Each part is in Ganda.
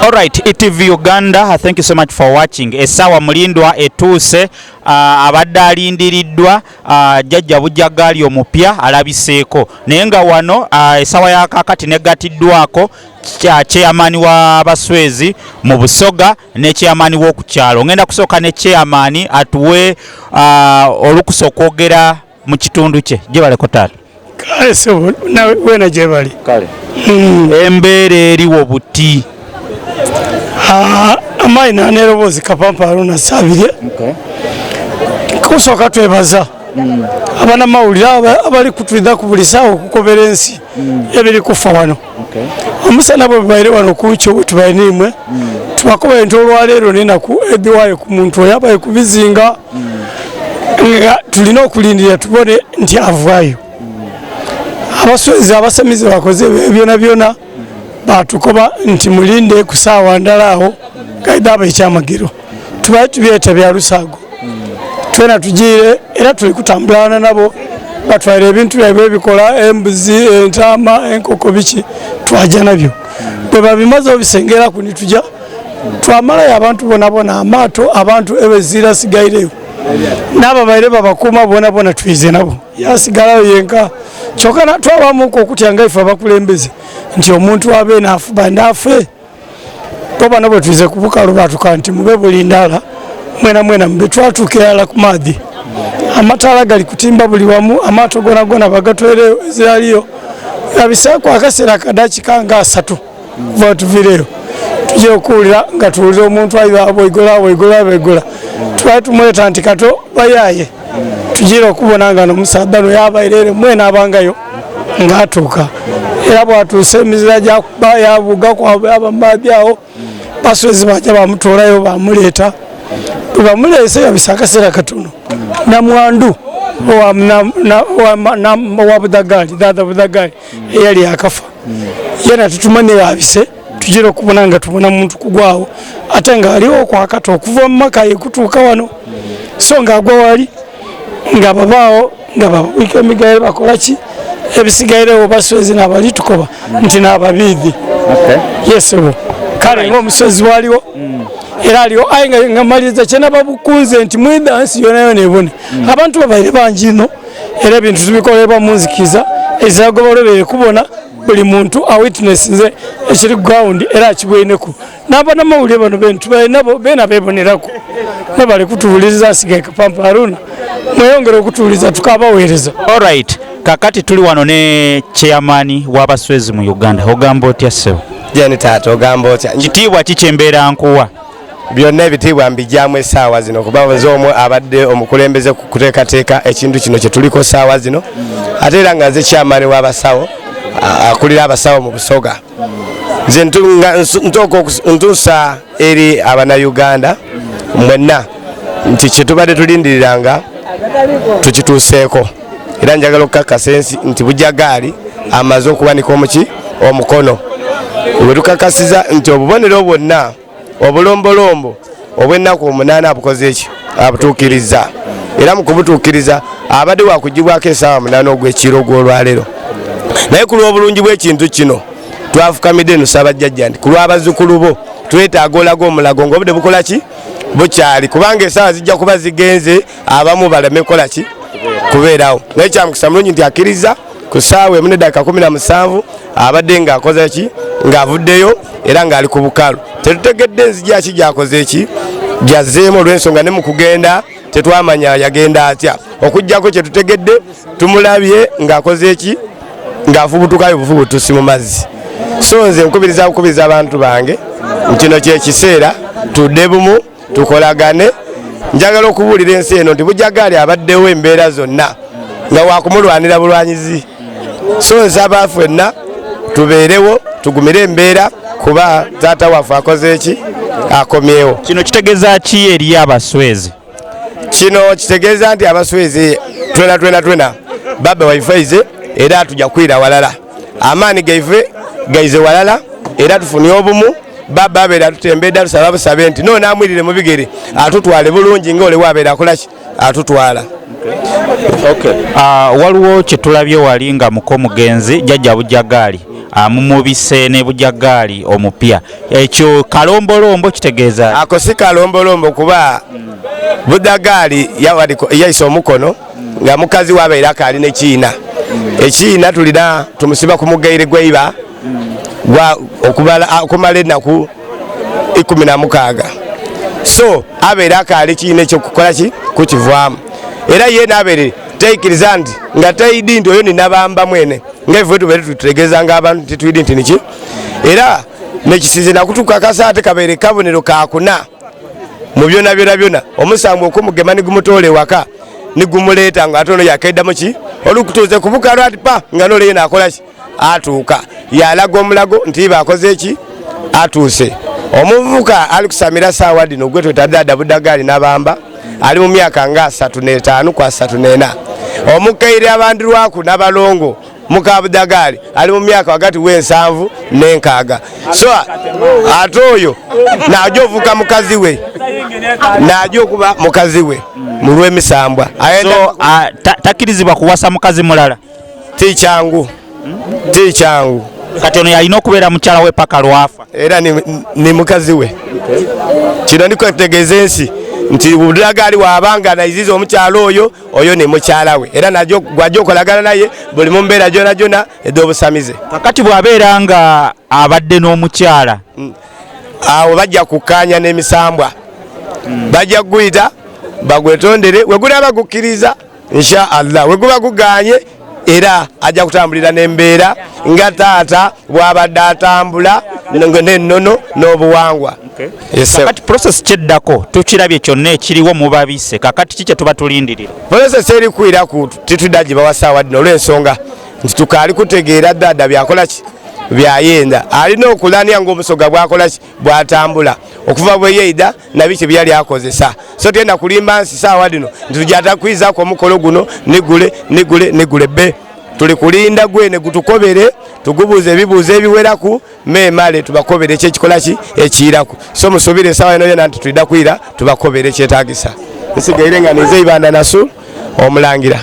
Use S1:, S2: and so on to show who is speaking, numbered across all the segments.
S1: Alright, ETV Uganda, thank you so much for watching. Esawa mulindwa etuuse abadde alindiriddwa Jaaja Bujagali Omupya alabiseeko. Naye nga wano esawa ya kakati negatiddwako chairman wa Baswezi mu Busoga ne chairman w'oku kyalo. Ngenda kusooka ne chairman atuwe olukusa okwogera mu kitundu kye. Gye baleko taata.
S2: Kale so na wena gye bali. Kale.
S1: Embeera eriwo buti.
S2: Amaina nerobozi kapampalo na sabire.
S1: Okay.
S2: Kusooka twebaza. Abana mawulira abali kutwidda ku buli ssaawa okukobera ensi ebiri kufa wano. Omusana bwe baire wano kucho tubainimwe tubakoba ento olwaleero n'ennaku ediwayo ku muntu oyo abaye kubizinga nga tulina okulindira tubone nti avaayo. Abaswezi abasamize bakoze byona byona batukoba nti mulinde ku ssaawa ndala awo gaida abaekyamagiro tubaye tubyeta bya Lusaago. Twena tujire era tuli kutambulana nabo batwalira ebintu byabwe bikola embuzi entama enkoko biki twaja nabyo bwe babimaze obisengera kuni tujja twamala abantu bona amato abantu ebezira sigaireyo naba baire babakuma bona twize nabo yasigalayo yenka chokana twabamu ko kutya ife abakulembeze nti omuntu abe nafuba ndafe toba nabo twize kubuka rubatu kanti mube bulindala mwena mbetwatukira ku madhi amatala gali kutimba buli wamu amato gona bagatwere ziraliyo abisako akasera kadachi kanga 3 vote video tuje okulira nga tuuliza omuntu ayiba aboigola twatu mweta antikato bayaye tujira okubona nga no musadano yabairere mwena abangayo ngatuka era bwatuse emizira gya yabuga kwa abamadhi awo Baswezi baje bamutolayo bamuleta bamulese yabisakasera katono na mwandu wa Bujagali dada Bujagali yali akafa yena tutumane yabise tujira okubona nga tubona muntu kugwawo ate nga aliwo kwa kato okuva mu maka yekutuka wano so nga agwa wali nga babao nga babike migaire bakolaki ebisigaire Baswezi nabali tukoba nti nababidhi. Yes bo kale ngo Muswezi waliwo era aliwo ayenga ngamaliza cyena babukunze nti mwidansi yona nebone abantu babaire banjino era bintu tubikoleba munzikiza ezagobolebere kubona buli muntu a witness nze ekiri ground era kibweneku nabana mawulire bano bentu bainabo bena bebonerako nabali kutubuliza asigaye kapampa Haruna mweyongera okutubuliza tukabaweereza.
S1: Alright, kakati tuli wano ne chairman wa Baswezi mu Uganda ogamba otya sebo?
S3: Jeni taata ogamba otya
S1: kitiibwa kikyembeera nkuwa
S3: byonna ebitiibwa mbijjamu essaawa zino kuba z'omu abadde omukulembeze kuteekateeka ekintu kino kye tuliko ssaawa zino ate era nga nze chairman w'abasawo akulira abasawo mu Busoga nze ntuusa eri Abannayuganda mwenna nti kye tubadde tulindiriranga tukituuseeko era njagala okukakasa ensi nti Bujagali amaze okuwanika omukono bwe tukakasiza nti obubonero bwonna obulombolombo obw'ennaku 8 abukoze eki abutuukiriza era mu kubutuukiriza abadde wakugibwako essaawa 8 ogw'ekiro gw'olwaleero naye ku lw'obulungi bw'ekintu kino twafukamidde nusaba Jaaja nti ku lw'abazzukulu bo twetaaga olaga omulago ng'obudde bukola ki bukyali kubanga essaawa zijja kuba zigenze abamu baleme kola ki kubeerawo naye kyamukisa mulungi nti akkiriza ku ssaawa 1:17 abadde ng'akoze ki ng'avuddeyo era ng'ali ku bukalu tetutegedde nzija ki gy'akoze eki gyazzeemu olw'ensonga ne mu kugenda tetwamanya yagenda atya okujjako kye tutegedde tumulabye ng'akoze eki ng'afubutukayo bufubutusi mu mazzi so nze nkubiriza abantu bange kino kyekiseera tudde bumu tukolagane njagala okubuulira ensi eno nti Bujagali abaddewo embeera zonna nga wakumulwanira bulwanyizi so nsaba ffenna tubeerewo tugumire embeera kuba taata waffe akoze eki akomyewo.
S1: Kino kitegeeza ki eri Abaswezi?
S3: Kino kitegeeza nti Abaswezi twena baba waifaize era tujja kwira walala amaani gaize walala era tufunye obumu baba abeera tutembedde tusaba busabe nti no namwirire mu bigere atutwale bulungi ng'ole wabeera akolaki atutwala.
S1: Waliwo kye tulabye wali nga muko mugenzi Jaaja Bujagali mumubise ne Bujagali omupya ekyo kalombolombo kitegeeza
S3: ako si kalombolombo kuba Bujagali yayisa omukono nga mukazi wabeera akali ne Kiina ekiina tulina tumusiba ku mugaire gweiba okumala ennaku 16 so abeera akali Kiina ekyo kukola ki kukivaamu era ye nabeere teikiriza nti nga taidi nti oyo ninabamba mwene ngaife tubeere tutegeeza nga abantu tituidi nti niki era nekisize nakutuka akasaate kabeere kabonero kakuna mu byona omusango okumugema nigumutoole waka nigumuleeta nga atono yakaiddamu ki olukutuuze kubuka lwati pa nga nole yena akola ki atuuka yalaga omulago nti bakoze eki atuuse omuvubuka ali kusamira saawa dino gwe twetaddaada Bujagali nabamba ali mu myaka nga 35 kwa 34 omukaire abandirwaku n'abalongo muka Bujagali ali mu myaka wakati w'ensanvu n'enkaaga so ate oyo najja ovuka mukazi we najja okuba mukazi we mu lw'emisambwa
S1: so takkirizibwa kuwasa mukazi mulala
S3: tikyangu
S1: kati ono yalina okubeera mukyala we paka lwafa
S3: era ni mukazi we kino ndiko tegeeza ensi nti Bujagali wabanga nayiziza omukyalo oyo ne mukyala we era najjo gwajja okolagana naye buli mu mbeera jona edobusamize
S1: kakati bwabeera nga abadde n'omukyala
S3: awo bajja kukkaanya n'emisambwa bajja kuguyita bagwetondere wegulaba gukkiriza insha Allah weguba guganye era ajja kutambulira n'embeera nga taata bwabadde atambula n'ennono n'obuwangwa
S1: kakati process kyeddako tukirabye kyonna ekiriwo mubabise kakati kiki tuba tulindirira
S3: process eri kwira ku tituddaji bawasaawa dino olw'ensonga nti tukaali kutegeera ddaadda byakola ki byayenda alina okulania ng'omusoga bwakola ki bwatambula okuva bweyeida nabiki byali akozesa so tenda kulimba nsi saawa dino nti tujja kwizaako omukolo guno nigule be tuli kulinda gwene gutukobere tugubuuza ebibuuzo ebiweraku memale tubakobere ekyekikola ki ekiyiraku so musobire saawa eno yona nti tulida kwira tubakobere ekyetaagisa nsigaire nga nize ibanda nasu omulangira.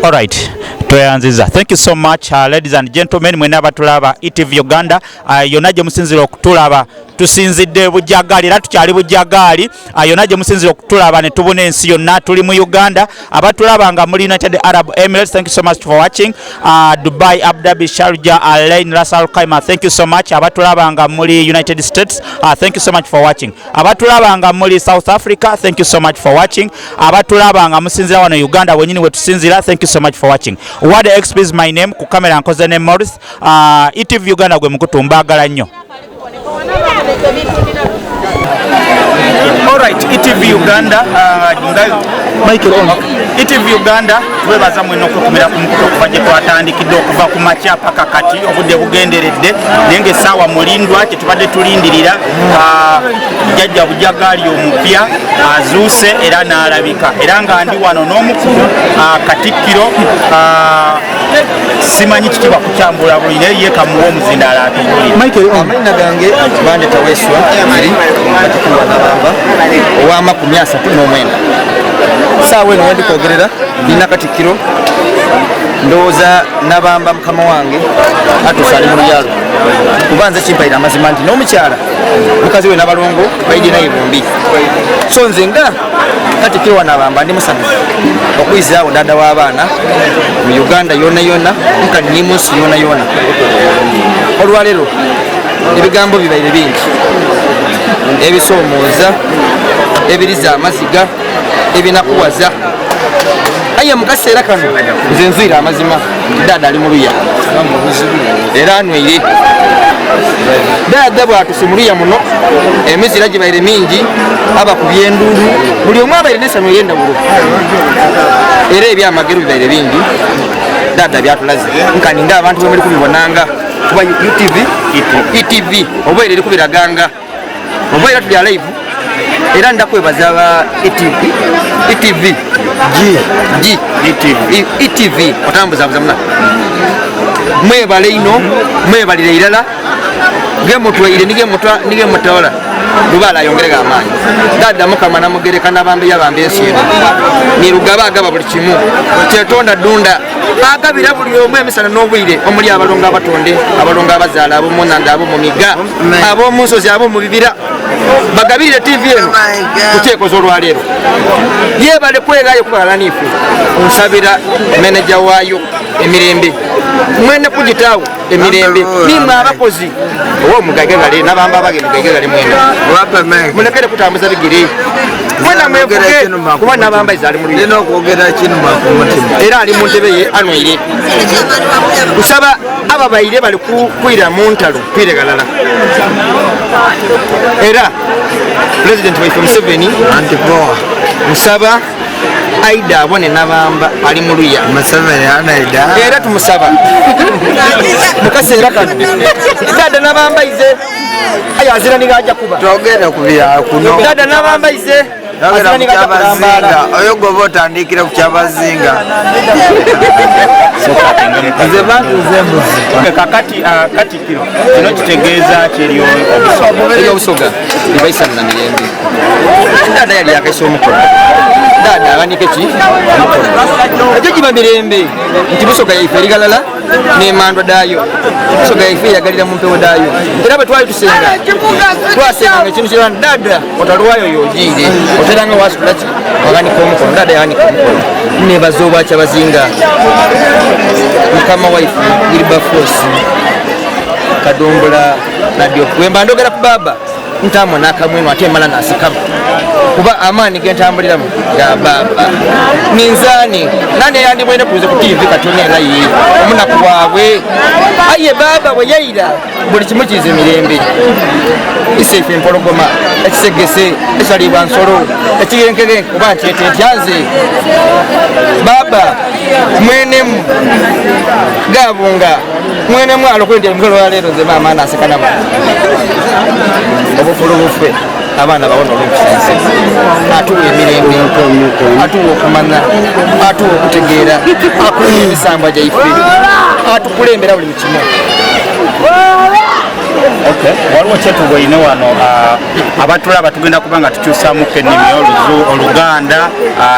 S1: Alright, tweyanziza. Thank you so much ladies and gentlemen mwena abatulaba ETV Uganda yonna gye musinzira okutulaba tusinzidde Bujagali era tukyali Bujagali yonna gye musinzira okutulaba ne tubona ensi yonna tuli mu Uganda abatulaba nga muri United Arab Emirates. Thank you so much for watching. Dubai, Abu Dhabi, Sharjah, Alain, Ras Al Khaimah, thank you so much. Abatulaba nga muri United States, thank you so much for watching. Abatulaba nga muri South Africa, thank you so much for watching. Abatulaba nga musinzira wano Uganda wenyini we tusinzira, thank you so much for watching. What XP is my name, ku kamera nkoze ne Morris. ETV Uganda gwe mukutumbagala nnyo. Alright, ETV Uganda, Michael on. ETV Uganda, twebaza mweno okukumira ku mukutu okuva gye twatandikidde okuva ku makya paka kati obudde bugenderedde naye ng'essaawa mulindwa kye tubadde tulindirira jjajja Bujagali omupya azuuse era n'alabika era nga ndi wano n'omukulu Katikkiro simanyi kiki bakukyambula buli naye ye kamuwa omuzindaala atubulira.
S4: Michael amanya gange Bande Taweswa ari Katikkiro Nabamba ow'amakumi 39 saawa eno wendi kwogerera nina Katikkiro ndowooza Nabamba mukama wange atuusa ali mu luyalo kuba nze kimpaire amazima nti n'omukyala mukazi we n'abalongo baidye naye bombi so nze nga Katikkiro wa Nabamba ndi musanyufu okuyizaawo dada w'abaana mu Uganda yonna nka nimusi yonna olwaleero ebigambo bibaire bingi ebisoomooza ebiriza amaziga ebinakuwaza aye mukaseera kano nze nzwira amazima dada ali mu luya era anwire dada bwatusumuluya muno emizira gibaire mingi abakubye enduulu buli omu abaire n'essanyu ery'endawulo era ebyamagero bibaire bingi dada byatulaze nkani ng'abantu bwe muli kubibonanga kuba ETV oba era eri kubiraganga oba era tuli alive era ndakwebaza aba ETV ETV otambuzabuza muna mwebale ino mwebalire irala gemutwaire nige mutoola Lubala ayongerega amaanyi dada mukama namugereka nabambe yabambe ensiro ni lugaba agaba buli kimu kyetonda dunda agabira buli omu emisana n'obwire omuli abalonga abatonde abalonga abazaala abomunanda abomumiga abomunsozi abomubibira bagabirire TV eno kutekoza olwaleero yebale kwegayo kubalanifu nsabira manager waayo emirembe mwene kugitawo emirembe nimwe abakozi owomugagegale nabamba abage mugagegale mwene mulekere kutambuza bigiri mwena mwevuge kuba nabamba izali muri era ali mu ntebe ye anwire kusaba aba bayire bali kukwira mu ntalo kwiregalala era president waife Museveni musaba aida abone nabamba ali mu luya era tumusaba mukaseera kano dada nabamba ize ayo azira nigaja kuba
S5: togenda kubya kuno
S4: dada nabamba ize
S5: azira nigaja kuba oyo gobo otandikira ku kyabazinga
S4: nze bantu zembuzi
S1: kakati katikiro kino kitegeeza kyeriyo
S4: obusoga libaisana na mirembe dada yali akaisa omukono dada abanike ki ekyo kiba mirembe nti busoga yaife erigalala nemandwa dayo busoga yaife yagalira mu mpewo dayo era bwe twali tusenga twasenganga ekintu kirana dada otalwayo yogiire oteranga wasikulaki waganika omukono dada yawanika omukono nebaza obwakyabazinga mukama waife giribafosi kadombola nadio wemba ndogera ku baba ntamwe nakamwenu ate mala nasikama kuba amaani gentambuliramu ya baba ninzani nani yandi mwene kuze ku TV katone layi omunaku waabwe aye baba weyaira buli kimu kize mirembe isefe empologoma ekisegese esalibwa nsolo ekigenkege kuba nkyete ntyanze baba mwenemu gabunga mwenemu alokwendya mukolo wa leero nze maama nasekanamu obufulu bufe abaana bawona olw'okusense atuwa emirembe atuwa okumanya atuwa okutegeera akuluma emisambwa gyaife atukulembera buli mukimu
S1: waliwo kyetubwoine wano abatulaba tugenda kuba nga tukyusamuko ennimi oluganda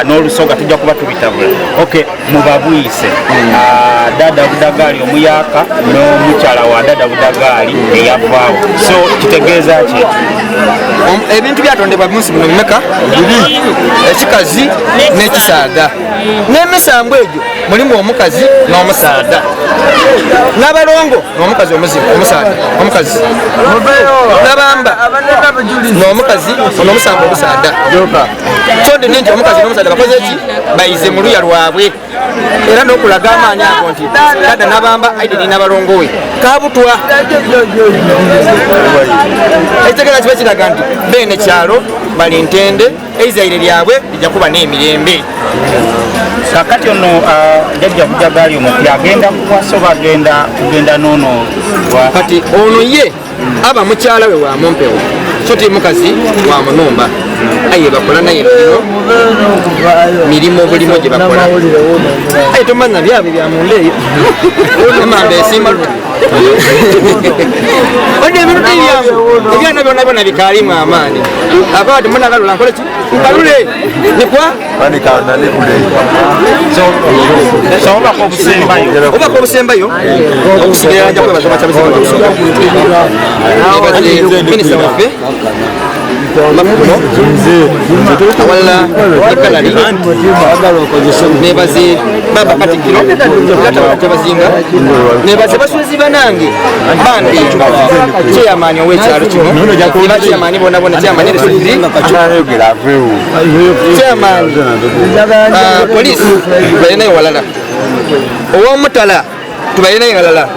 S1: n'olusoga tujja kuba tubitabula mubabwise dada Bujagali omuyaka n'omukyala wa dada Bujagali eyavaawo so kitegeeza ki
S4: ebintu byatondebwa munsi muno bimeka ekikazi n'ekisaaga n'emisambo egyo mulimu omukazi n'omusaada n'abalongo n'omukazi omusaada omukazi nabamba n'omukazi n'omusambo omusaada kyonde nti omukazi n'omusaada bakoze ki bayize mu luya lwabwe era n'okulaga amaanyi ago nti dada nabamba aideni n'abalongo we kabutwa ekitegeeza kiba kiraga nti beene kyalo bali ntende eizaire lyabwe lijja kuba n'emirembe
S1: kakati ono jajja Bujagali omupya agenda kuwasoba kugenda noono
S4: kati ono ye aba mukyala we wa mumpewo so ti mukazi wa munumba aye bakola naye mirimu bulimo gye bakola aye tomanna byabwe bya munda eyo emamba esimba ode ebintu ebyana byonna byonna bikalimu amaani akawati munagalula nkole ki mbalule nikwa obako obusembayo okusigala nja kwebaza minisita waffe awalala ekalali nebaze baba katikiro katabazinga nebaze basuuzi banange bambi kyeyamaani ow'ekyalo kino eba kyeyamaani bonabona kyeyamaani resifiri kyeyamaani polisi tubalinayo walala ow'omutala tubalinayo walala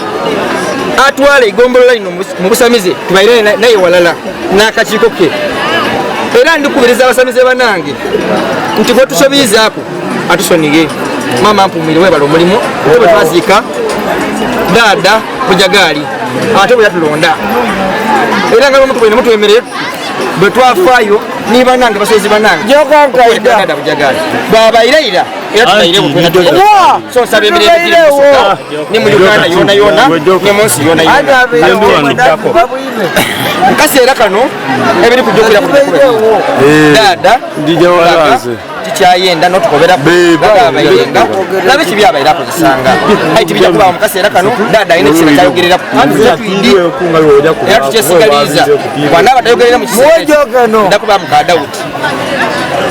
S4: atwala egombolola lino mu busamize tubalinayo naye walala n'akakiiko ke era ndikubiriza abasamize banange nti gwe tusobiizaako atusonige mama mpumire webala omulimu ate bwe twaziika dada Bujagali ate bwe yatulonda era nga lwomu tubwene mutwemereye bwe twafaayo ni bannange basozi bannange jokankaida Bujagali bwabairaira era tunaire butwena so nsaba emirembe giri musuka ni mu Uganda yona yona ne munsi yona yona kaseera kano ebiri kujukira dada tikyayenda notukobera babayenga nabe kibi abaira kozesanga aiti bijja kuba mu kaseera kano dada ayina ekisera kyayogerera era tukyesigaliza bwana abatayogerera mu kiseera ndakuba mu kadawuti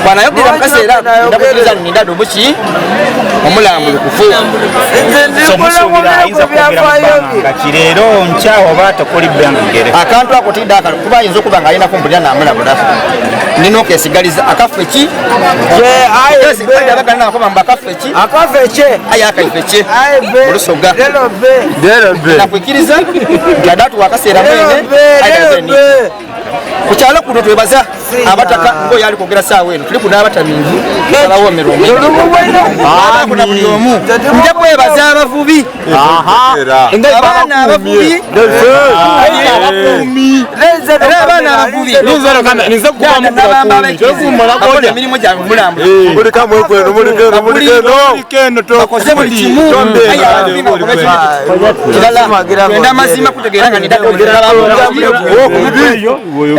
S4: bwana yogerera mu kaseera ndakugiriza ni dada obuki omulambo kufu
S1: somusubira ayinza kwogera mubanga kirero nkyawo batakoli bangere
S4: akantu ako tidda kuba ayinza okuba nga alina kumpulira namulabula nina okesigaliza akafeki akafeki ayakaifeki olusoga nakwikiriza nadatu wakaseera mwene kukyalo kuno twebaza abataka ngoyo ali kwogera saawa eno tuli kuna abatamingi alawo mirumu kuna buli omu nja kwebaza abavubi abaana abavubi abaana abavubi emirimu gyange mulambubakoze buli kimu twenda amazima kutegeera nga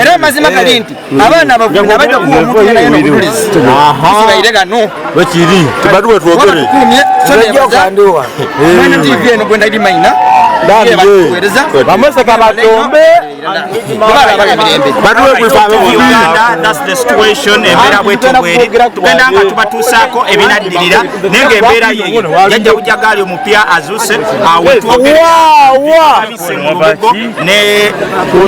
S4: era amazima gali nti abaana abavubi nabajja kuwa omuntu naye n'obujulizi kibaire gano
S6: bakiri tubaduwe twogere
S4: mwene TV eno gwenda idi maina
S6: bamose kabatombe baduwe kwifaba
S1: Uganda, that's the situation. Embeera bwetu bweri tugenda nga tubatuusaako ebinaddirira naye ng'embeera yeyo jjajja Bujagali omupya azuse awetwogeraabise mu lubugo ne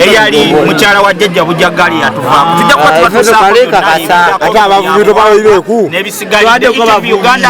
S1: eyali mukyala wa jjajja Bujagali yatuvaako tujja kuba tubatuusaako n'ebisigalidde Uganda